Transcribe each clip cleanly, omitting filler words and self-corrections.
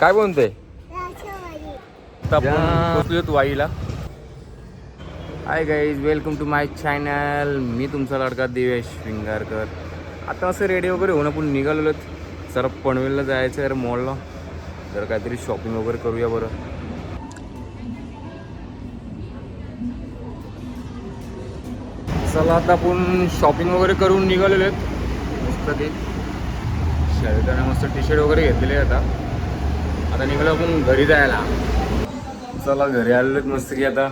काय बोलते पोचलोत वाईला. Hi guys, welcome to my channel. मी तुमचा लाडका दिवेश विंगारकर. आता असं रेडी वगैरे होणं पण निघालेलो. जरा पनवेलला जायचं आहे मॉलला, जरा काहीतरी शॉपिंग वगैरे करूया बरं. चला आता आपण शॉपिंग वगैरे करून निघालेलो आहेत. मस्त ते शर्टाने मस्त टी शर्ट वगैरे घेतलेले आता. आता निघालो आपण घरी जायला. चला घरी आलेलो आहेत मस्त की आता.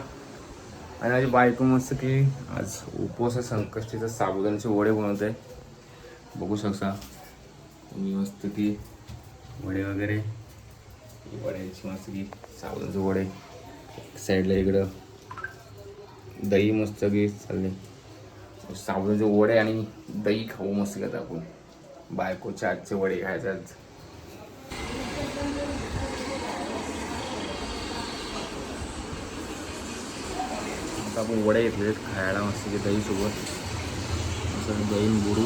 आणि माझी बायको मस्त की आज उपवास आहे संकष्टीचा, साबुदाण्याचे वडे बनवत आहे. बघू शकता तुम्ही मस्त की वडे वगैरे, वड्याची मस्त की साबुदाण्याचे वडे. साईडला इकडं दही मस्त की चालले. साबुदाण्याचे वडे आणि दही खाऊ मस्त की आता आपण. बायकोच्या आजचे वडे खायचे आज. आता आपण वडे घेतले खायला मस्त की दही सोबत. असं दही बुडू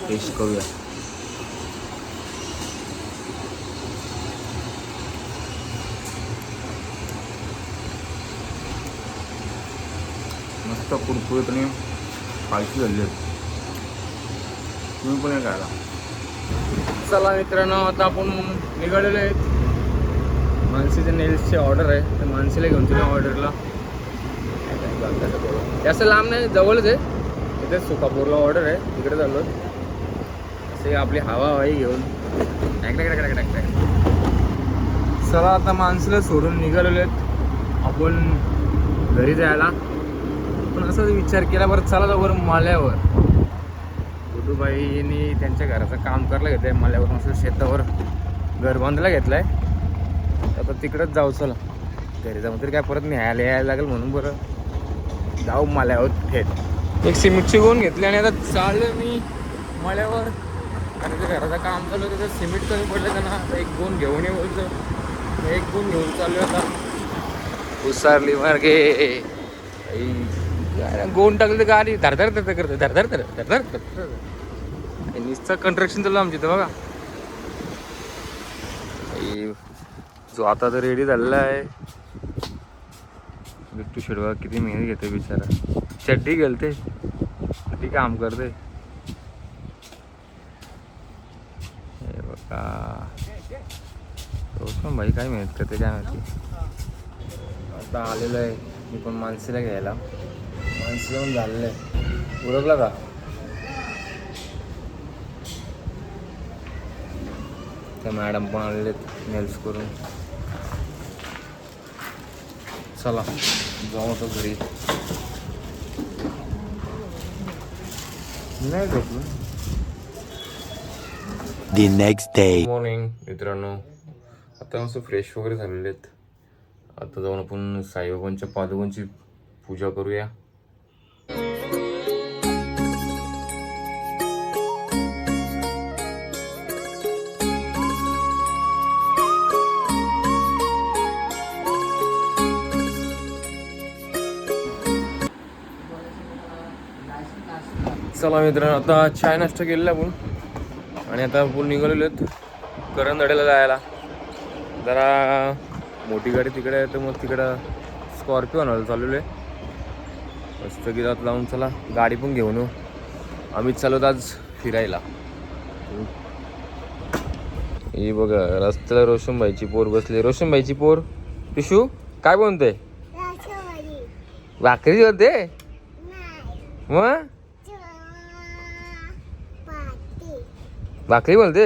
टेस्ट करूया. मस्त कुरकुरीत आणि पालखी झाली आहेत. तुम्ही पण खायला. चला मित्रांनो, आता आपण निघालेलो आहेत. मानसीचे नेल्सची ऑर्डर आहे, तर मानसीला घेऊन तुला ऑर्डरला. जास्त लांब नाही, जवळच आहे. इथे सुकापूरला ऑर्डर आहे, तिकडे चाललो. असे आपली हवाई घेऊन चला आता माणसाला सोडून निघालेलो आहेत आपण घरी जायला. पण असं विचार केला बरं, चला जाऊ माल्यावर. गुडूबाईंनी त्यांच्या घराचं काम करायला घेतलं आहे. माल्यावर मस्त शेतावर घर बांधायला घेतलं आहे. आता तिकडंच जाऊ. चला घरी जाऊन तरी काय परत न्यायला यायला लागेल, म्हणून बरं जाऊ माल्यावर थेट. एक सिमेंटची गोण घेतली आणि आता चाललो मी माल्यावर. आणि ते घराचं काम चालू होतं, तर सिमेंट कमी पडलं त्यांना. आता एक गोण घेऊन ये बोलतं, एक गोण घेऊन चालू आता. उसारली मार्गे गोण टाकलं तर गाडी धरधर धरधर करते, धरधर धरधर धरधर. नुसतं कंस्ट्रक्शन चालू आमच्या इथं बघा. जो आता तर रेडी झालेला आहे. बिट्टू शेडवा किती मेहनत घेते बिचारा. चड्डी घालते, किती काम करते हे बघा. रोशन भाई काय मेहनत करते काय माहिती. आता आलेलं आहे मी पण मानसीला घ्यायला. मानसी येऊन झालेलं आहे. उरकला का? त्या मॅडम पण आलेले आहेत नेल्स करून. चला जाऊ तो घरी. नाही झोपलो. The next day. मॉर्निंग मित्रांनो, आता मस्त फ्रेश वगैरे झालेले आहेत. आता जाऊन आपण साईबाबांच्या पादुकांची पूजा करूया. चला मित्रांनो, आता चाय नाश्ता केलेला आपण. आणि आता आपण निघालेलो आहेत करंदड्याला जायला. जरा मोठी गाडी तिकडे आहे, तर मग तिकडं स्कॉर्पिओ आणायला चाललेलो आहे. मस्त गिरात लावून चला गाडी पण घेऊन येऊ. आम्ही चालवत आज फिरायला. ही बघा रस्त्याला रोशनबाईची पोर बसली. रोशनबाईची पोर पिशू काय बोलते? भाकरी होते मग भाकरी बोलते.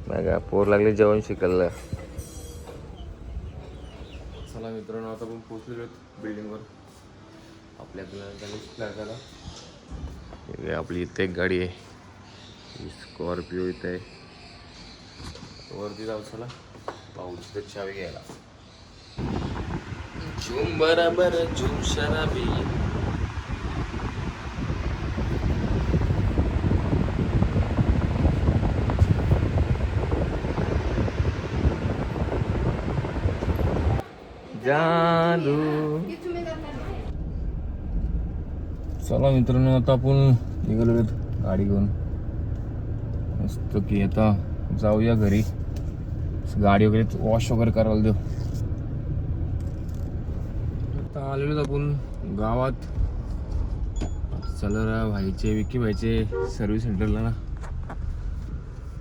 बघा पोर लागले जेवण शिकायला. चला मित्रांनो, आता आपण पोहोचलेलो आहेत बिल्डिंगवर. आपल्या आपली इथे एक गाडी आहे, स्कॉर्पिओ इथे आहे. वरती जाऊ. चला पाहू तिथे चावी घ्यायला. झूम बराबर झूम शराबी. जादू. चला मित्रांनो, आता आपण निघालो गाडी घेऊन. मस्त की आता जाऊया घरी, गाडी वगैरे वॉश वगैरे करायला देऊ. आता आलेलो आपण गावात. चला भाईचे विकी भाईचे सर्व्हिस सेंटरला ना.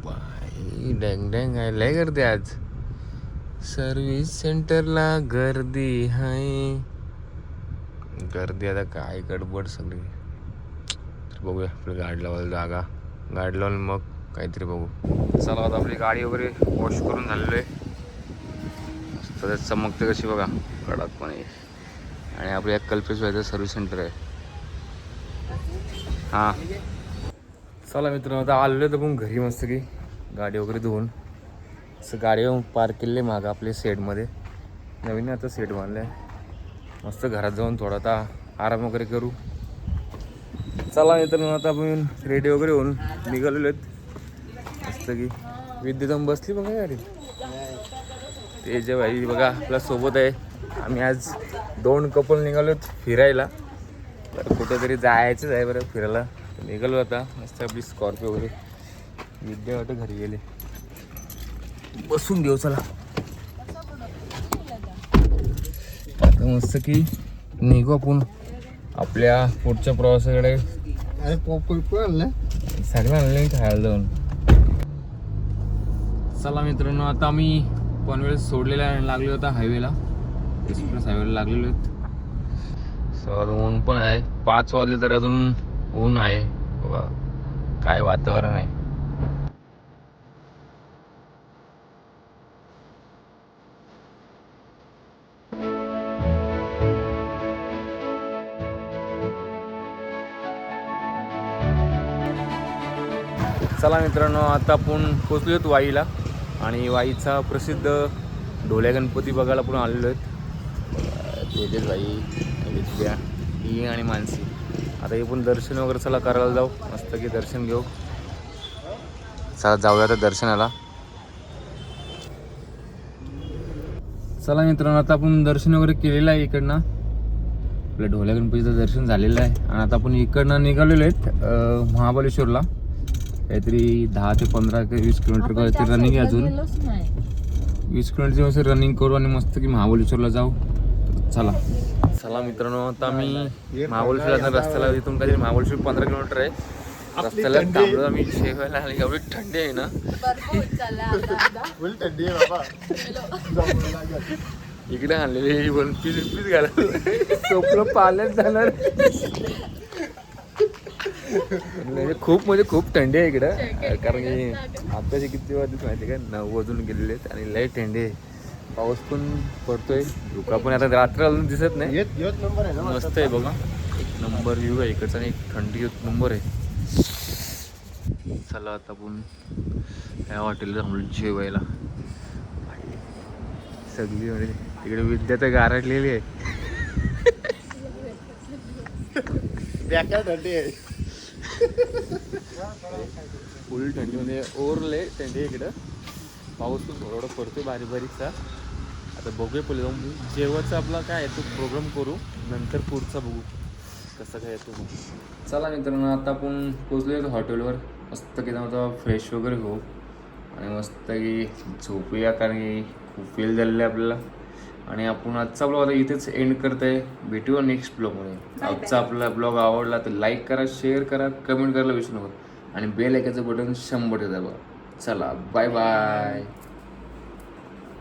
बाई डँग डँग आहे, लय गर्दी आज सर्व्हिस सेंटरला. गर्दी आहे गर्दी. आता काय गडबड सगळी. तर बघूया आपली गाडी लावायला जागा, गाडी लावून मग काहीतरी बघू. चला आता आपली गाडी वगैरे वॉश करून झालेलो आहे. मस्त चमकते कशी बघा कडकपणे. आणि आपल्या कल्पेश व्हायचं सर्व्हिस सेंटर आहे. हां चला मित्रांनो आता आलेलो तर पण घरी मस्त की गाडी वगैरे धुवून. असं गाडी पार्क केली आहे मागं आपल्या शेडमध्ये. नवीन आता शेड बांधलं आहे. मस्त घरात जाऊन थोडा आता आराम वगैरे करू. चला मित्रांनो आता आपण रेडी वगैरे होऊन निघालेलो आहेत मस्त की. विद्युत बसली बघा गाडी. ते जे भाई बघा आपल्या सोबत आहे. आम्ही आज 2 कपल निघालोत फिरायला. तर कुठेतरी जायचंच आहे बरं फिरायला. निघालो आता मस्त आपली स्कॉर्पिओ वगैरे. विद्या वाटत घरी गेले. बसून घेऊ चला आता मस्त की निघू आपण आपल्या पुढच्या प्रवासाकडे. सगळं आणलं खायला जाऊन. चला मित्रांनो आता आम्ही पनवेल सोडलेला लागलो होता हायवेला, एक्सप्रेस हायवेला लागलेलो आहेत. सर ऊन पण आहे, 5 वाजले तर अजून ऊन आहे बघा. काय वातावरण आहे. चला मित्रांनो आता आपण पोचलो वाईला. आणि वाईचा प्रसिद्ध ढोल्या गणपती बघायला आपण आलेलो आहेत. तेजस भाई, विद्या, ही आणि मानसी. आता हे पण दर्शन वगैरे चला करायला जाऊ. मस्त की दर्शन घेऊ. चला जाऊया आता दर्शनाला. चला मित्रांनो आता आपण दर्शन वगैरे केलेलं आहे इकडनं. आपल्या ढोल्या गणपतीचं दर्शन झालेलं आहे. आणि आता आपण इकडनं निघालेलो आहेत महाबळेश्वरला. काहीतरी 10 ते 15 ते 20 किलोमीटर काहीतरी रनिंग आहे अजून. 20 किलोमीटरची रनिंग करू आणि मस्त की महाबळेश्वरला जाऊ. चला चला मित्रांनो आता आम्ही महाबळेश्वरला रस्त्याला इथून काहीतरी महाबळेश्वर 15 किलोमीटर आहे. रस्त्याला थांबलो आम्ही शेवायला. आणि एवढी थंडी आहे ना इकडे आणलेली 1 पीस घालायला सोपलं पाण्यात जाणार. खूप म्हणजे खूप थंडी आहे इकडं. कारण की आताचे किती वाजत माहिती का 9 वाजून गेलेले आहेत आणि लय थंडी आहे. पाऊस पण पडतोय, धुका पण आता रात्र अजून दिसत नाही. मस्त आहे बघा, 1 नंबर व्ह्यू आहे इकडचा आणि थंडी 1 नंबर आहे. चला आता आपण ह्या हॉटेलला थांबलो जेवायला. सगळी म्हणजे तिकडे विद्या तर गारटलेली आहे. फुल थंडी म्हणजे ओरले थंडी आहे इकडं. पाऊस पण थोडा पडतोय बारीक बारीकचा. आता बघूया पहिले जाऊन जेवायचा आपला काय आहे तो प्रोग्राम करू, नंतर पुढचा बघू कसं काय येतो. चला मित्रांनो आता आपण पोचलो हॉटेलवर. मस्त की जाऊ आता फ्रेश वगैरे होऊ आणि मस्त की झोपूया. कारण की खूप वेळ झालेला आहे आपल्याला. आणि आपण आजचा ब्लॉग आता इथेच एंड करत आहे. भेटूया नेक्स्ट ब्लॉगमध्ये. आजचा आपला ब्लॉग आवडला तर लाईक करा, शेअर करा, कमेंट करायला विसरू नका. आणि बेल आयकॉनचं बटन 100 दाबा. चला बाय बाय.